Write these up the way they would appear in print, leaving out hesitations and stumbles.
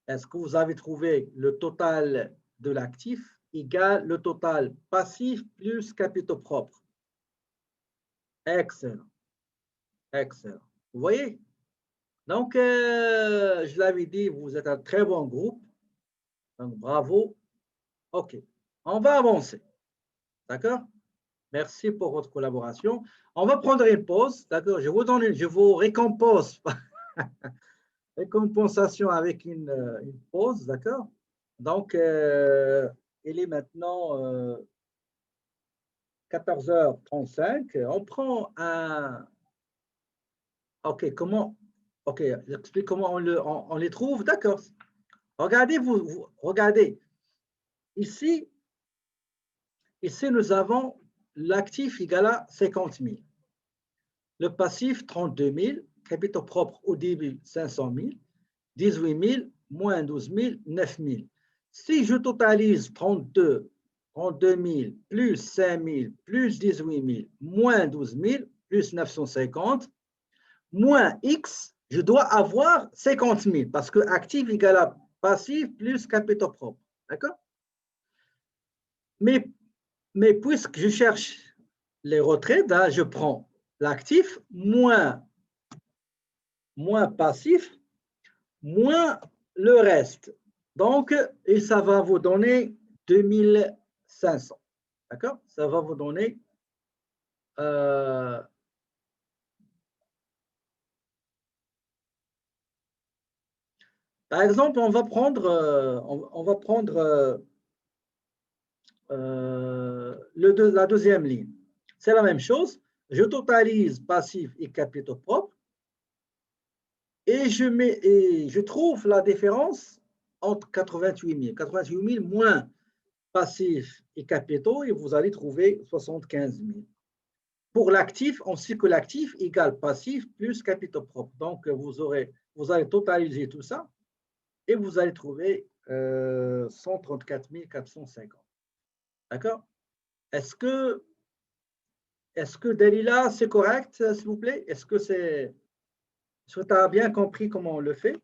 Est-ce que vous avez trouvé le total de l'actif égale le total passif plus capitaux propres? Excellent. Excellent. Vous voyez? Donc, je l'avais dit, vous êtes un très bon groupe. Donc, bravo. OK. On va avancer. D'accord? Merci pour votre collaboration. On va prendre une pause. D'accord? Je vous récompense. Récompensation avec une pause. D'accord? Donc, il est maintenant 14h35. On prend un. OK, comment? OK, j'explique comment on les trouve. D'accord. Regardez, regardez. Ici, nous avons l'actif égal à 50 000. Le passif, 32 000. Capitaux propres au début, 500 000. 18 000, moins 12 000, 9 000. Si je totalise 32 000, plus 5 000, plus 18 000, moins 12 000, plus 950, moins X, je dois avoir 50 000 parce que actif égale à passif plus capitaux propres. D'accord? Mais puisque je cherche les retraits, là, je prends l'actif moins passif moins le reste. Donc, et ça va vous donner 2500. D'accord? Ça va vous donner par exemple, on va prendre la deuxième ligne. C'est la même chose. Je totalise passif et capitaux propres et je trouve la différence entre 88 000. 88 000 moins passif et capitaux et vous allez trouver 75 000. Pour l'actif, on sait que l'actif égale passif plus capitaux propres. Donc, vous allez totaliser tout ça et vous allez trouver 134 450. D'accord? Est-ce que Dalila, c'est correct, s'il vous plaît? Est-ce que tu as bien compris comment on le fait?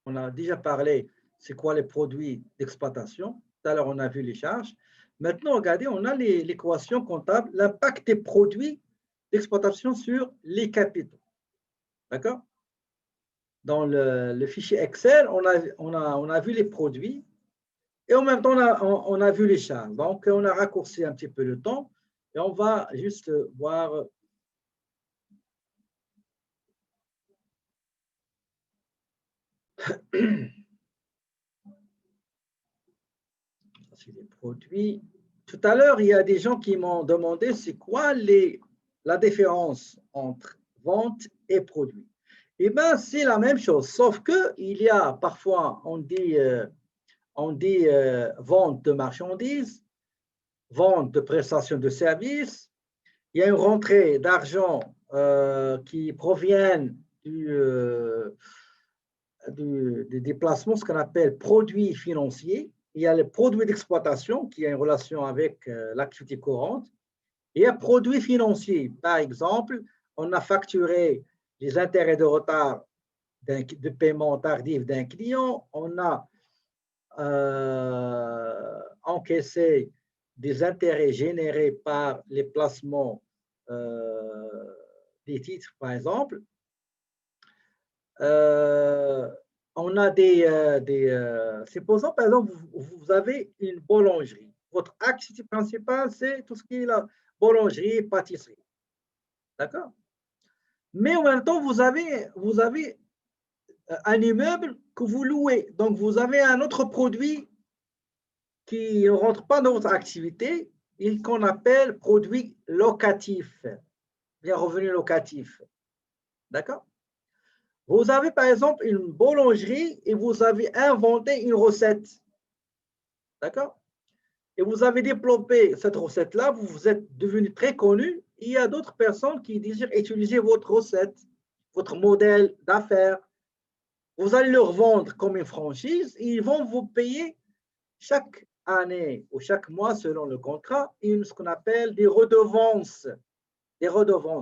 On a déjà parlé, c'est quoi les produits d'exploitation. Tout à l'heure, on a vu les charges. Maintenant, regardez, on a l'équation comptable, l'impact des produits d'exploitation sur les capitaux. D'accord? Dans le fichier Excel, on a vu les produits et en même temps, on a vu les charges. Donc, on a raccourci un petit peu le temps et on va juste voir. C'est les produits. Tout à l'heure, il y a des gens qui m'ont demandé c'est quoi la différence entre vente et produit. Eh bien, c'est la même chose, sauf qu'il y a parfois, on dit vente de marchandises, vente de prestations de services, il y a une rentrée d'argent qui proviennent des déplacements, ce qu'on appelle produits financiers. Il y a le produit d'exploitation qui a une relation avec l'activité courante. Et un produit financier, par exemple, on a facturé les intérêts de retard de paiement tardif d'un client, on a encaissé des intérêts générés par les placements des titres, par exemple. On a supposons par exemple, vous avez une boulangerie. Votre activité principale, c'est tout ce qui est la boulangerie, pâtisserie. D'accord? Mais en même temps, vous avez un immeuble que vous louez. Donc, vous avez un autre produit qui ne rentre pas dans votre activité et qu'on appelle produit locatif, bien revenu locatif. D'accord? Vous avez par exemple une boulangerie et vous avez inventé une recette. D'accord? Et vous avez développé cette recette-là, vous êtes devenu très connu. Il y a d'autres personnes qui désirent utiliser votre recette, votre modèle d'affaires. Vous allez leur vendre comme une franchise et ils vont vous payer chaque année ou chaque mois selon le contrat ce qu'on appelle des redevances,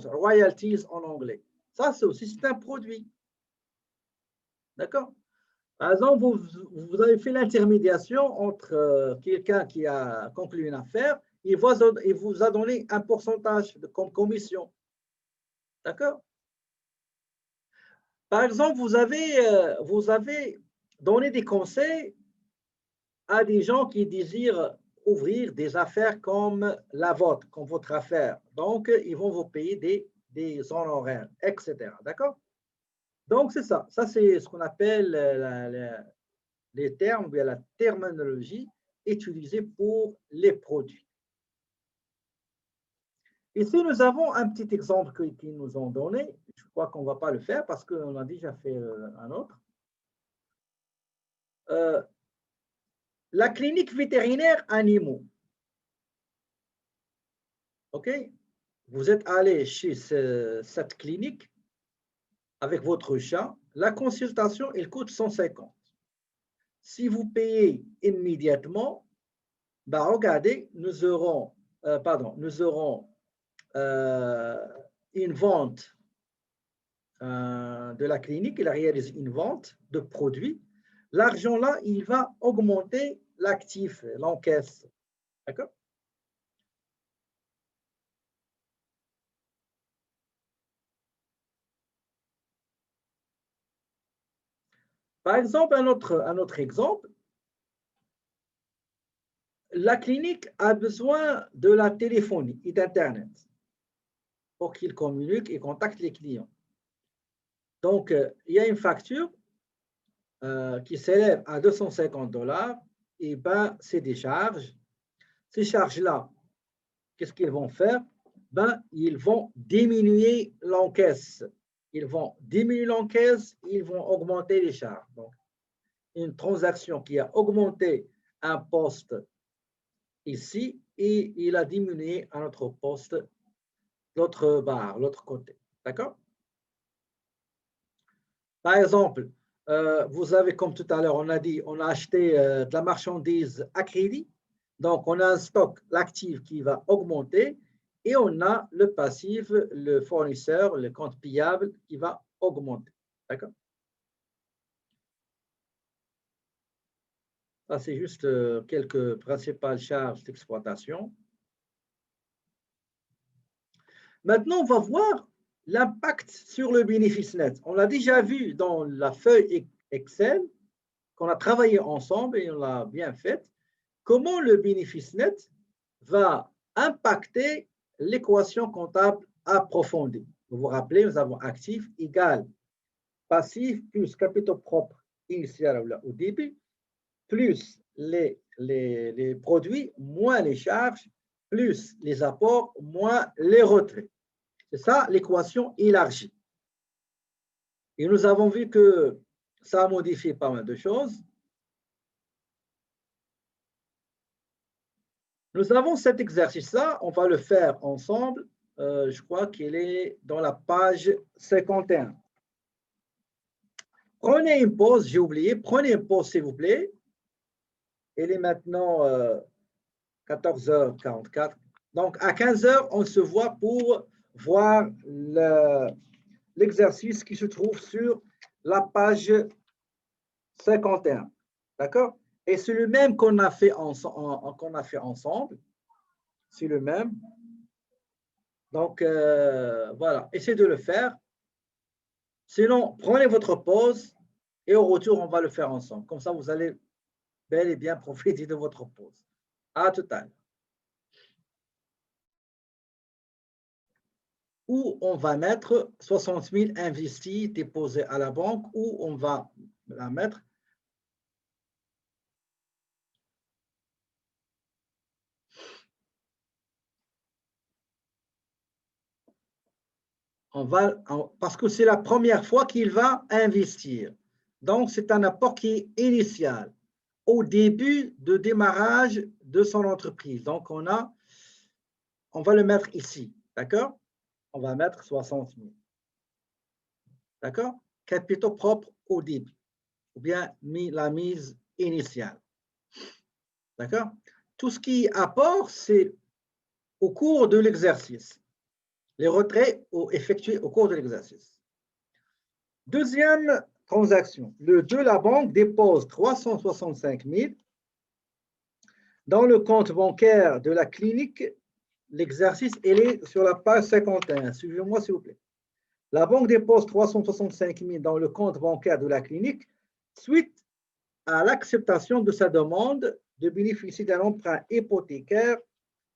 royalties en anglais. Ça, c'est aussi un produit. D'accord? Par exemple, vous avez fait l'intermédiation entre quelqu'un qui a conclu une affaire, il vous a donné un pourcentage comme commission. D'accord? Par exemple, vous avez donné des conseils à des gens qui désirent ouvrir des affaires comme la vôtre, comme votre affaire. Donc, ils vont vous payer des honoraires, etc. D'accord? Donc, c'est ça. Ça, c'est ce qu'on appelle les termes, ou bien la terminologie utilisée pour les produits. Ici, nous avons un petit exemple qu'ils nous ont donné. Je crois qu'on ne va pas le faire parce qu'on a déjà fait un autre. La clinique vétérinaire animaux. OK? Vous êtes allé chez cette clinique avec votre chat. La consultation, elle coûte 150. Si vous payez immédiatement, bah regardez, nous aurons une vente de la clinique. Il réalise une vente de produits. L'argent là, il va augmenter l'actif, l'encaisse. D'accord? Par exemple, un autre exemple, la clinique a besoin de la téléphonie et d'Internet pour qu'il communique et contacte les clients. Donc, il y a une facture qui s'élève à 250 $, et ben, c'est des charges. Ces charges-là, qu'est-ce qu'ils vont faire? Ben, ils vont diminuer l'encaisse. Ils vont diminuer l'encaisse, ils vont augmenter les charges. Donc, une transaction qui a augmenté un poste ici et il a diminué un autre poste, l'autre barre, l'autre côté. D'accord? Par exemple, vous avez, comme tout à l'heure, on a dit, on a acheté de la marchandise à crédit. Donc, on a un stock, l'actif qui va augmenter et on a le passif, le fournisseur, le compte payable qui va augmenter. D'accord? Ça, c'est juste quelques principales charges d'exploitation. Maintenant, on va voir l'impact sur le bénéfice net. On l'a déjà vu dans la feuille Excel qu'on a travaillé ensemble et on l'a bien fait. Comment le bénéfice net va impacter l'équation comptable approfondie. Vous vous rappelez, nous avons actif égal passif plus capitaux propres initial au début, plus les produits, moins les charges, plus les apports, moins les retraits. C'est ça l'équation élargie. Et nous avons vu que ça a modifié pas mal de choses. Nous avons cet exercice-là, on va le faire ensemble. Je crois qu'il est dans la page 51. Prenez une pause, j'ai oublié, prenez une pause s'il vous plaît. Il est maintenant 14h44. Donc à 15h, on se voit pour voir l'exercice qui se trouve sur la page 51. D'accord? Et c'est le même qu'on a fait ensemble. C'est le même. Donc, voilà, essayez de le faire. Sinon, prenez votre pause et au retour, on va le faire ensemble. Comme ça, vous allez bel et bien profiter de votre pause. À tout à l'heure. Où on va mettre 60 000 investis, déposés à la banque, où on va la mettre. Parce que c'est la première fois qu'il va investir. Donc, c'est un apport qui est initial, au début de démarrage de son entreprise. Donc, on va le mettre ici, d'accord? On va mettre 60 000. D'accord? Capitaux propres au début, ou bien la mise initiale. D'accord? Tout ce qui est apport, c'est au cours de l'exercice. Les retraits effectués au cours de l'exercice. Deuxième transaction. Le 2, la banque dépose 365 000 dans le compte bancaire de la clinique. L'exercice, il est sur la page 51. Suivez-moi, s'il vous plaît. La banque dépose 365 000 dans le compte bancaire de la clinique suite à l'acceptation de sa demande de bénéficier d'un emprunt hypothécaire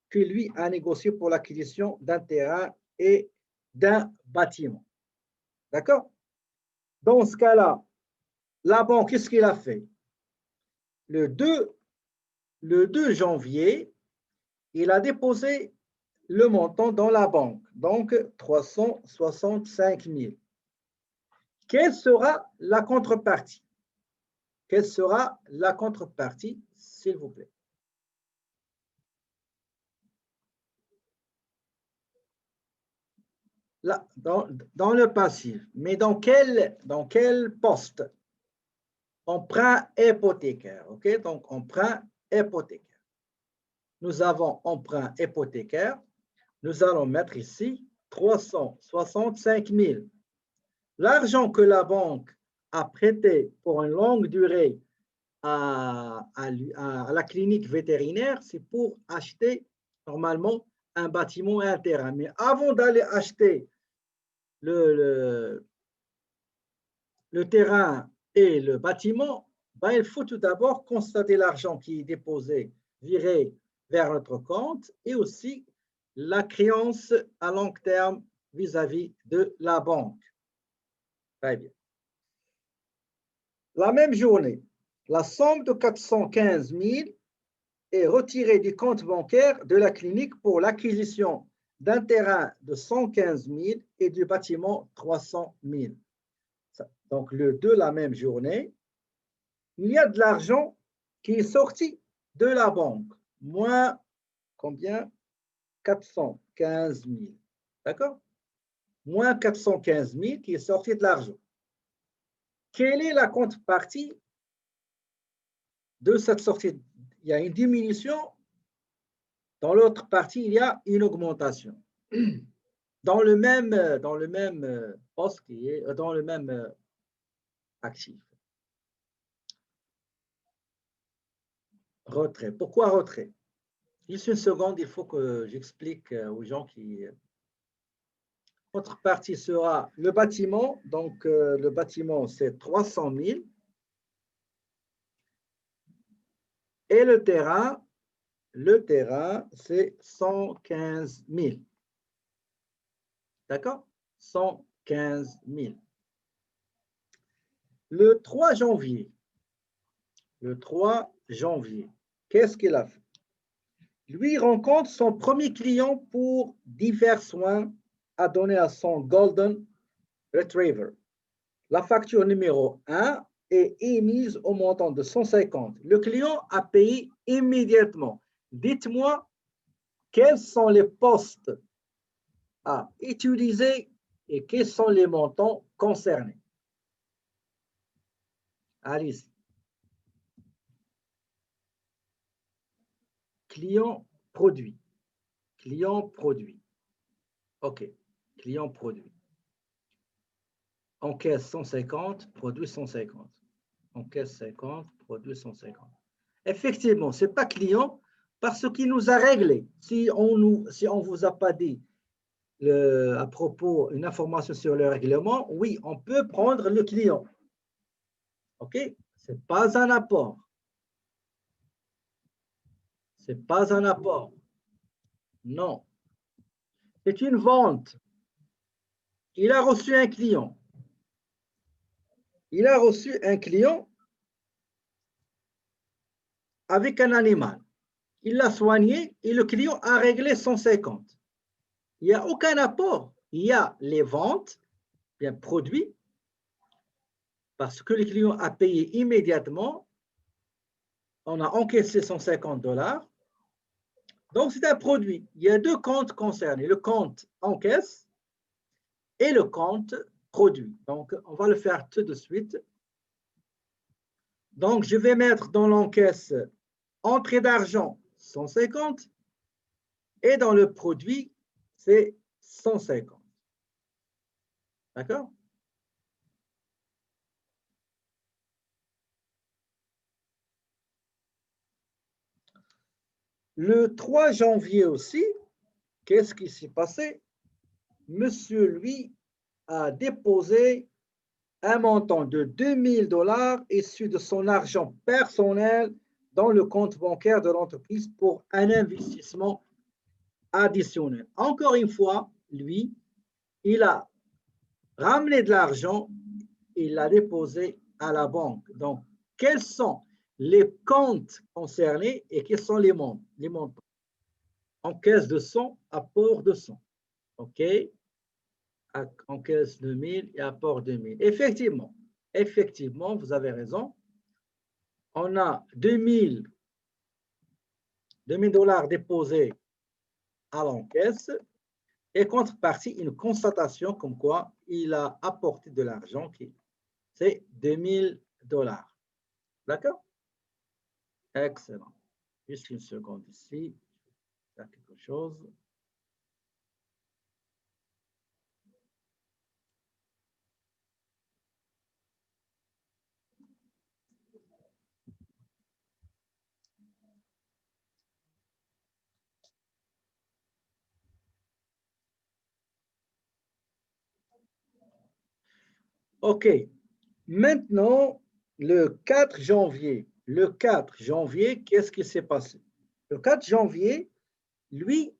que lui a négocié pour l'acquisition d'un terrain et d'un bâtiment. D'accord? Dans ce cas-là, la banque, qu'est-ce qu'il a fait? Le 2 janvier, il a déposé le montant dans la banque, donc 365 000. Quelle sera la contrepartie? Quelle sera la contrepartie, s'il vous plaît? Là, dans le passif, mais dans quel poste? Emprunt hypothécaire, ok? Donc, emprunt hypothécaire. Nous avons emprunt hypothécaire. Nous allons mettre ici 365 000. L'argent que la banque a prêté pour une longue durée à la clinique vétérinaire, c'est pour acheter normalement un bâtiment et un terrain. Mais avant d'aller acheter le terrain et le bâtiment, ben, il faut tout d'abord constater l'argent qui est déposé, viré vers notre compte et aussi la créance à long terme vis-à-vis de la banque. Très bien. La même journée, la somme de 415 000 est retirée du compte bancaire de la clinique pour l'acquisition d'un terrain de 115 000 et du bâtiment 300 000. Donc, le 2, la même journée, il y a de l'argent qui est sorti de la banque, moins combien? 415 000. D'accord? Moins 415 000 qui est sorti de l'argent. Quelle est la contrepartie de cette sortie? Il y a une diminution. Dans l'autre partie, il y a une augmentation. Dans le même poste qui est dans le même actif. Retrait. Pourquoi retrait? Juste une seconde, il faut que j'explique aux gens qui... Notre partie sera le bâtiment. Donc, le bâtiment, c'est 300 000. Et le terrain, c'est 115 000. D'accord? 115 000. Le 3 janvier, qu'est-ce qu'il a fait? Lui rencontre son premier client pour divers soins à donner à son Golden Retriever. La facture numéro 1 est émise au montant de 150. Le client a payé immédiatement. Dites-moi quels sont les postes à utiliser et quels sont les montants concernés. Allez-y. Client produit. Client produit. OK. Client produit. Encaisse 150, produit 150. Encaisse 50, produit 150. Effectivement, ce n'est pas client parce qu'il nous a réglé. Si on ne vous a pas dit à propos une information sur le règlement, oui, on peut prendre le client. OK? Ce n'est pas un apport. Ce n'est pas un apport. Non. C'est une vente. Il a reçu un client. Il a reçu un client avec un animal. Il l'a soigné et le client a réglé 150. Il n'y a aucun apport. Il y a les ventes, bien produits, parce que le client a payé immédiatement. On a encaissé 150 $. Donc, c'est un produit. Il y a deux comptes concernés, le compte encaisse et le compte produit. Donc, on va le faire tout de suite. Donc, je vais mettre dans l'encaisse Entrée d'argent, 150. Et dans le produit, c'est 150. D'accord? Le 3 janvier aussi, qu'est-ce qui s'est passé? Monsieur, lui, a déposé un montant de 2000 $ issu de son argent personnel dans le compte bancaire de l'entreprise pour un investissement additionnel. Encore une fois, lui, il a ramené de l'argent, il l'a déposé à la banque. Donc, quels sont les comptes concernés et quels sont les montants? Encaisse de 100, apport de 100. OK? Encaisse de 1000 et apport de 1000. Effectivement, vous avez raison. On a 2000 $ déposés à l'encaisse et contrepartie, une constatation comme quoi il a apporté de l'argent qui c'est 2000 $. D'accord? Excellent. Juste une seconde ici. Il y a quelque chose. OK. Maintenant, le 4 janvier. Le 4 janvier, qu'est-ce qui s'est passé? Le 4 janvier, lui,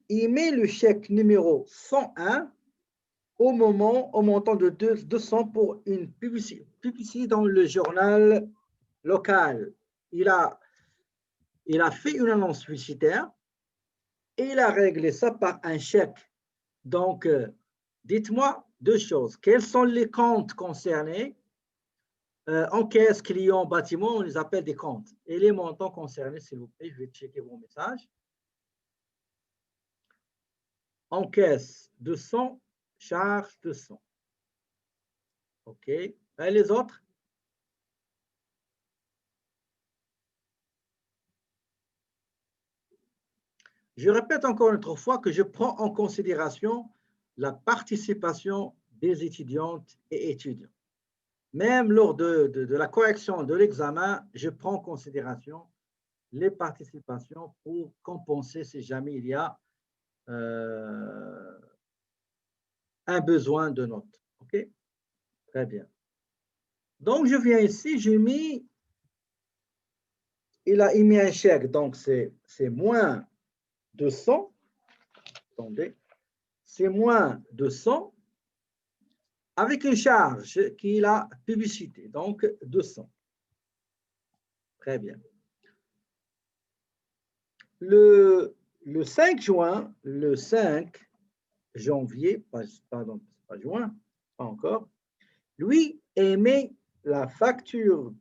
il met le chèque numéro 101 au montant de 200 pour une publicité dans le journal local. Il a fait une annonce publicitaire et il a réglé ça par un chèque. Donc, dites-moi deux choses. Quels sont les comptes concernés? Encaisse, client, bâtiment, on les appelle des comptes. Et les montants concernés, s'il vous plaît, je vais checker vos messages. Encaisse 200, charge 200. OK. Et les autres? Je répète encore une autre fois que je prends en considération la participation des étudiantes et étudiants. Même lors de la correction de l'examen, je prends en considération les participations pour compenser si jamais il y a un besoin de notes. OK? Très bien. Donc, je viens ici, il a émis un chèque, donc c'est moins 200. Attendez, c'est moins 200 avec une charge qu'il a publicité, donc 200. Très bien. Le 5 juin, le 5 janvier, pardon, pas juin, pas encore, lui émet la facture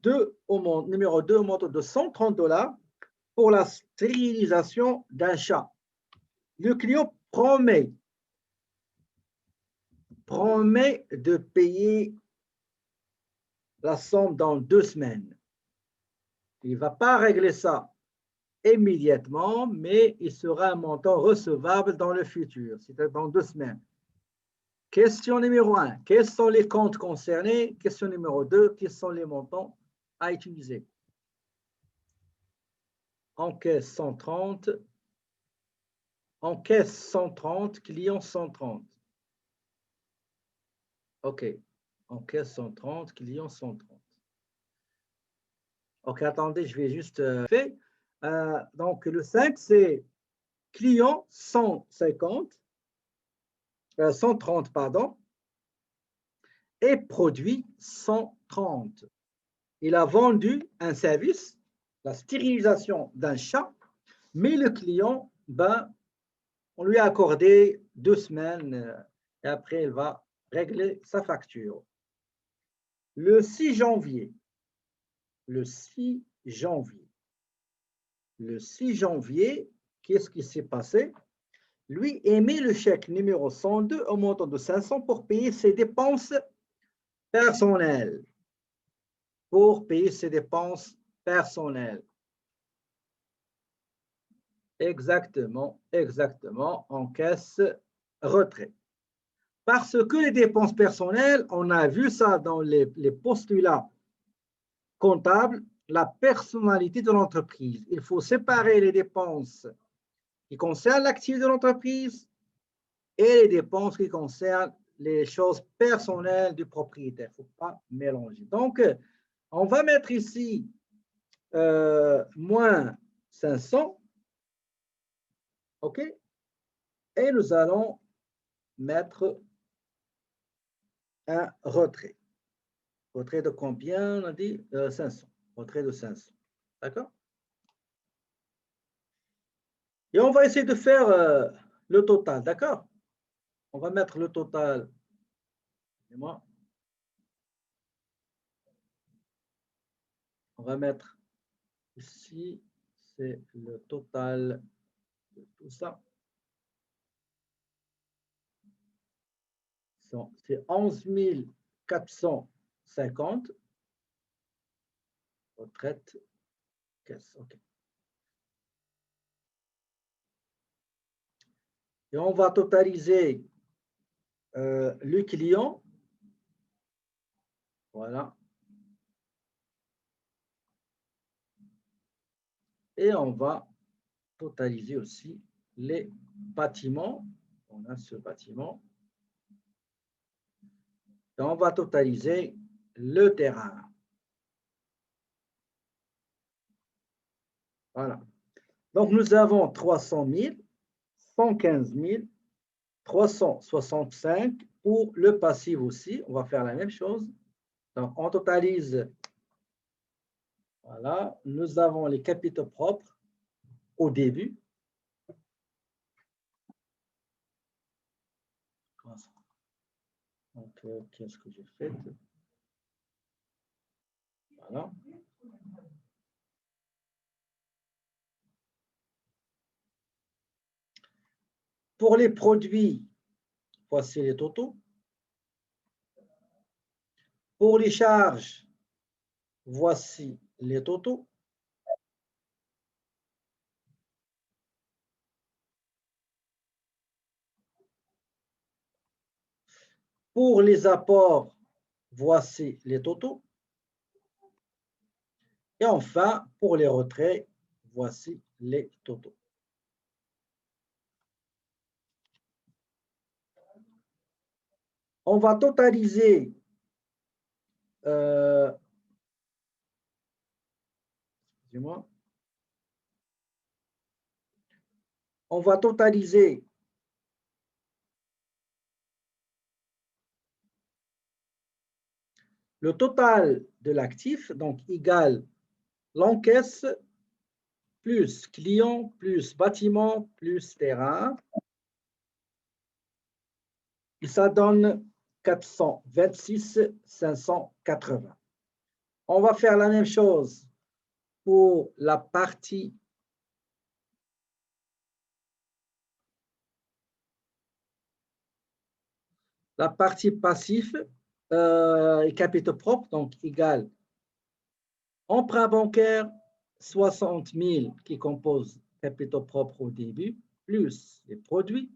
numéro 2 au montant de 130 $ pour la stérilisation d'un chat. Le client promet de payer la somme dans 2 semaines. Il ne va pas régler ça immédiatement, mais il sera un montant recevable dans le futur, c'est-à-dire dans 2 semaines. Question numéro 1, quels sont les comptes concernés? Question numéro 2, quels sont les montants à utiliser? Encaisse 130, encaisse 130, client 130. OK, encaisse 130, client 130. OK, attendez, je vais juste faire. Donc, le 5, c'est client 150, 130, pardon, et produit 130. Il a vendu un service, la stérilisation d'un chat, mais le client, on lui a accordé 2 semaines et après, il va régler sa facture. Le 6 janvier, le 6 janvier, qu'est-ce qui s'est passé? Lui émet le chèque numéro 102 au montant de 500 pour payer ses dépenses personnelles. Exactement, exactement, encaisse retrait. Parce que les dépenses personnelles, on a vu ça dans les postulats comptables, la personnalité de l'entreprise. Il faut séparer les dépenses qui concernent l'activité de l'entreprise et les dépenses qui concernent les choses personnelles du propriétaire. Il ne faut pas mélanger. Donc, on va mettre ici moins 500, OK? Et nous allons mettre un retrait. Retrait de combien? On a dit 500. Retrait de 500. D'accord? Et on va essayer de faire le total. D'accord? On va mettre le total. On va mettre ici, c'est le total de tout ça. C'est 11 450. Retraite, caisse. OK. Et on va totaliser le client. Voilà. Et on va totaliser aussi les bâtiments. On a ce bâtiment. Et on va totaliser le terrain. Voilà. Donc, nous avons 300 000, 115 000, 365 pour le passif aussi. On va faire la même chose. Donc, on totalise. Voilà. Nous avons les capitaux propres au début. Donc, qu'est-ce que j'ai fait? Voilà. Pour les produits, voici les totaux. Pour les charges, voici les totaux. Pour les apports, voici les totaux. Et enfin, pour les retraits, voici les totaux. On va totaliser excusez-moi. On va totaliser le total de l'actif, donc égal l'encaisse plus client plus bâtiment plus terrain. Et ça donne 426 580. On va faire la même chose pour la partie passif et capitaux propres, donc égal emprunt bancaire 60 000 qui composent capitaux propres au début, plus les produits,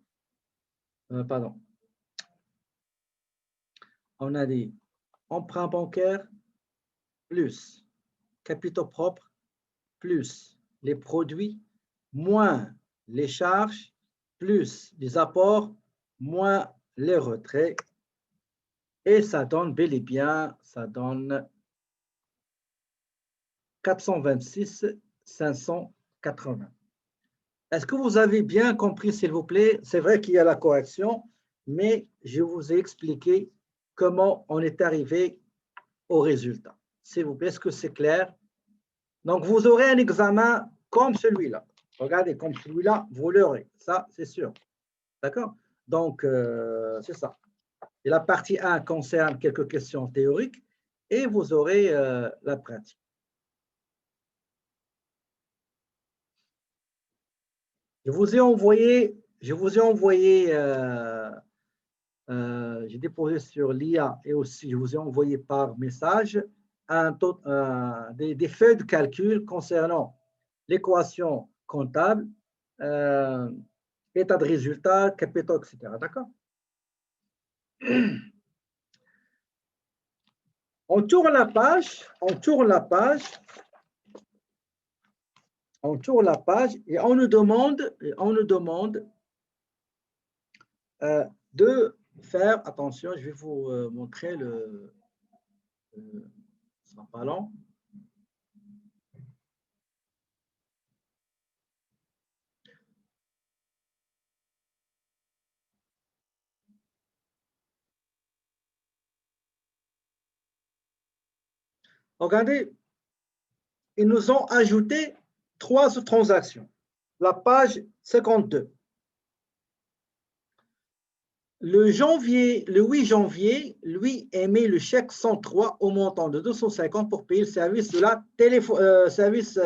pardon, on a dit emprunt bancaire plus capitaux propres plus les produits moins les charges plus les apports moins les retraits et ça donne bel et bien, ça donne 426 580. Est-ce que vous avez bien compris, s'il vous plaît? C'est vrai qu'il y a la correction, mais je vous ai expliqué comment on est arrivé au résultat. S'il vous plaît, est-ce que c'est clair? Donc, vous aurez un examen comme celui-là. Regardez, comme celui-là, vous l'aurez. Ça, c'est sûr. D'accord? Donc, c'est ça. Et la partie 1 concerne quelques questions théoriques et vous aurez la pratique. Je vous ai envoyé, j'ai déposé sur l'IA et aussi je vous ai envoyé par message des feuilles de calcul concernant l'équation comptable état de résultat, capitaux, etc. D'accord? On tourne la page, on tourne la page, on tourne la page et on nous demande de faire, attention, je vais vous montrer ce ne sera pas long. Regardez, ils nous ont ajouté 3 transactions. La page 52. Le 8 janvier, lui émet le chèque 103 au montant de 250 pour payer le service de la service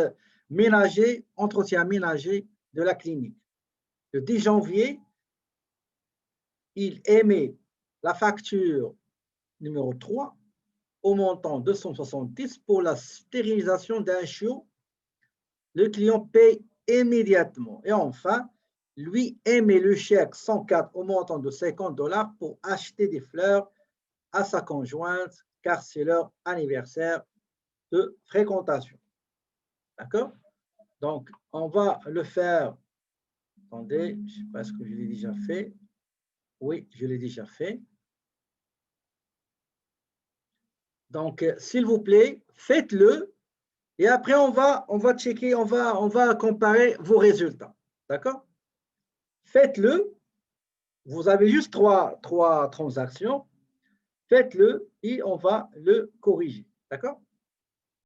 ménager, entretien ménager de la clinique. Le 10 janvier, il émet la facture numéro 3 au montant 270 pour la stérilisation d'un chiot. Le client paye immédiatement. Et enfin, lui émet le chèque 104 au montant de $50 pour acheter des fleurs à sa conjointe, car c'est leur anniversaire de fréquentation. D'accord? Donc, on va le faire. Attendez, je ne sais pas ce que je l'ai déjà fait. Oui, je l'ai déjà fait. Donc, s'il vous plaît, faites-le. Et après, on va checker, on va comparer vos résultats. D'accord? Faites-le. Vous avez juste trois transactions. Faites-le et on va le corriger. D'accord?